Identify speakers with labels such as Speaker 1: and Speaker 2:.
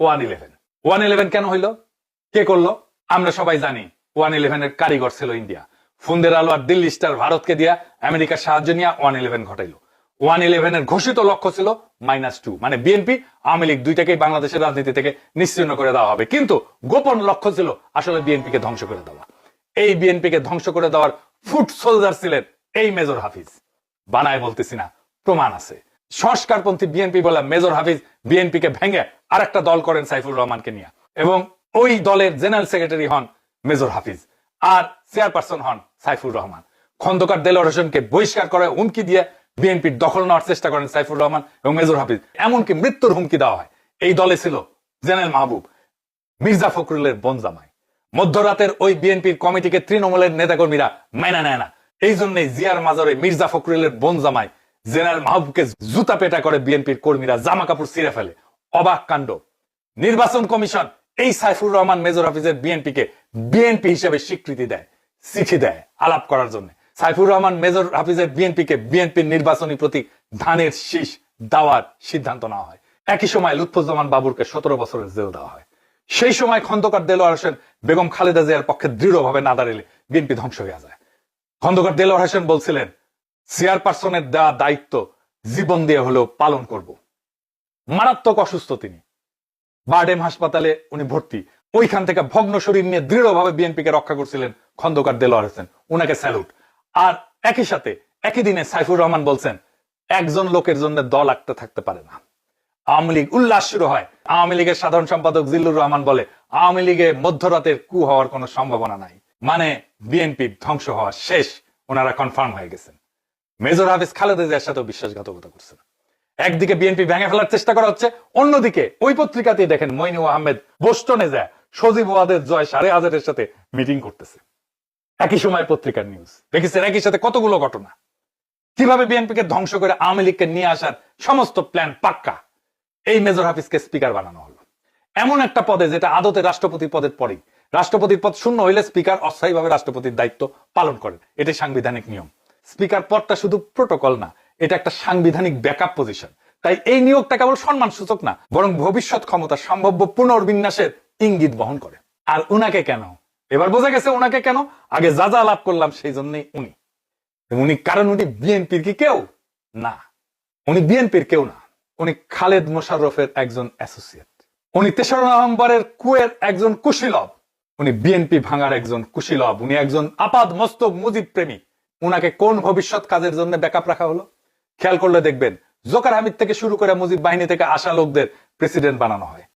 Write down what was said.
Speaker 1: 111 কেন হইল, কে করলো? আমরা সবাই জানি 111 এর কারিগর ছিল ইন্ডিয়া। ফুন্দের আলো আর দিল্লি স্টার ভারতকে দিয়া আমেরিকার সাহায্য নিয়ে 111 ঘটাইল। 111 এর ঘোষিত লক্ষ্য ছিল -2, মানে বিএনপি আওয়ামী লীগ দুইটাকেই বাংলাদেশের রাজনীতি থেকে নিশ্চিহ্ন করে দেওয়া হবে। কিন্তু গোপন লক্ষ্য ছিল আসলে বিএনপি কে ধ্বংস করে দেওয়া। এই বিএনপি কে ধ্বংস করে দেওয়ার ফুট সোলজার ছিলেন এই মেজর হাফিজ। বানায় বলতেছি না, প্রমাণ আছে। সংস্কারপন্থী বিএনপি বলে মেজর হাফিজ বিএনপি কে ভেঙে আর একটা দল করেন সাইফুর রহমানকে নিয়ে, এবং ওই দলের জেনারেল সেক্রেটারি হন মেজর হাফিজ আর চেয়ারপারসন হন সাইফুর রহমান। খন্দকার দেলোয়ার হোসেনকে বহিষ্কার করে হুমকি দিয়ে বিএনপির দখল নেওয়ার চেষ্টা করেন সাইফুর রহমান এবং মেজর হাফিজ, এমনকি মৃত্যুর হুমকি দেওয়া হয়। এই দলে ছিল জেনারেল মাহবুব, মির্জা ফখরুলের বোনজামাই। মধ্যরাতের ওই বিএনপির কমিটিকে তৃণমূলের নেতাকর্মীরা মাইনা নেয় না। এই জন্যই জিয়ার মাজারে মির্জা ফখরুলের বোনজামাই জেনারেল মাহবুবকে জুতা পেটা করে বিএনপির কর্মীরা জামা কাপড় ছিঁড়ে ফেলে। অবাক কাণ্ড। নির্বাচন কমিশন এই সাইফুর রহমান মেজর হাফিজের বিএনপিকে বিএনপি হিসেবে স্বীকৃতি দেয়, চিঠি দেয় আলাপ করার জন্য। সাইফুর রহমান মেজর হাফিজের বিএনপিকে বিএনপির নির্বাচনী প্রতীক ধানের শীষ দেওয়ার সিদ্ধান্ত নেওয়া হয়। একই সময় লুৎফুজ্জামান বাবুরকে 17 বছরের জেল দেওয়া হয়। সেই সময় খন্দকার দেলোয়ার হোসেন বেগম খালেদা জিয়ার পক্ষে দৃঢ়ভাবে না দাঁড়ালে বিএনপি ধ্বংস হয়ে যায়। খন্দকার দেলোয়ার হোসেন বলছিলেন, চেয়ারপারসনের দেওয়া দায়িত্ব জীবন দিয়ে হলেও পালন করব। মারাত্মক অসুস্থ তিনি, বারডেম হাসপাতালে উনি ভর্তি। ওইখান থেকে ভগ্ন শরীর নিয়ে দৃঢ়ভাবে বিএনপিকে রক্ষা করছিলেন খন্দকার দেলোয়ার হোসেন, উনাকে স্যালুট। আর একই সাথে একই দিনে সাইফুর রহমান বলছেন, একজন লোকের জন্য দল আঁকতে থাকতে পারে না। আওয়ামী লীগ উল্লাস শুরু হয়। আওয়ামী লীগের সাধারণ সম্পাদক জিল্লুর রহমান বলে, আওয়ামী লীগে মধ্যরাতের কু হওয়ার কোনো সম্ভাবনা নাই, মানে বিএনপি ধ্বংস হওয়া শেষ, ওনারা কনফার্ম হয়ে গেছেন। মেজর হাফিজ খালেদা জিয়ার সাথে বিশ্বাসঘাতকতা করছেন। একদিকে বিএনপি ভেঙে ফেলার চেষ্টা করা হচ্ছে, অন্যদিকে ওই পত্রিকাতেই দেখেন মইনু আহমেদ বোস্টনে যায় সজীব ওয়াদের জয় সারে হাজারের সাথে মিটিং করতেছে। একই সময় পত্রিকার নিউজ দেখেছেন, একই সাথে কতগুলো ঘটনা। কিভাবে বিএনপিকে ধ্বংস করে আওয়ামী লীগকে নিয়ে আসার সমস্ত প্ল্যান পাক্কা। এই মেজর হাফিজকে স্পিকার বানানো হলো, এমন একটা পদে যেটা আদতে রাষ্ট্রপতির পদের পরেই। রাষ্ট্রপতির পদ শূন্য হইলে স্পিকার অস্থায়ীভাবে রাষ্ট্রপতির দায়িত্ব পালন করেন, এটাই সাংবিধানিক নিয়ম। স্পিকার পদটা শুধু প্রোটোকল না, এটা একটা সাংবিধানিক ব্যাকআপ পজিশন। তাই এই নিয়োগটা কেবল সম্মান সূচক না, বরং ভবিষ্যৎ ক্ষমতা সম্ভাব্য পুনর্বিন্যাসের ইঙ্গিত বহন করে। আর উনাকে কেন, এবার বোঝা গেছে উনাকে কেন। আগে যা যা লাভ করলাম সেই জন্যই উনি কারণ উনি বিএনপির কি কেউ না, উনি বিএনপির কেউ না, উনি খালেদ মোশাররফের একজন অ্যাসোসিয়েট। উনি 3রা নভেম্বরের কুয়ের একজন কুশীলব, উনি বিএনপি ভাঙার একজন কুশীলব, উনি একজন আপাদ মস্তক মুজিব প্রেমী। উনাকে কোন ভবিষ্যৎ কাজের জন্য ব্যাকআপ রাখা হলো? খেয়াল করলে দেখবেন জোকার হামিদ থেকে শুরু করে মুজিব বাহিনী থেকে আসা লোকদের প্রেসিডেন্ট বানানো হয়।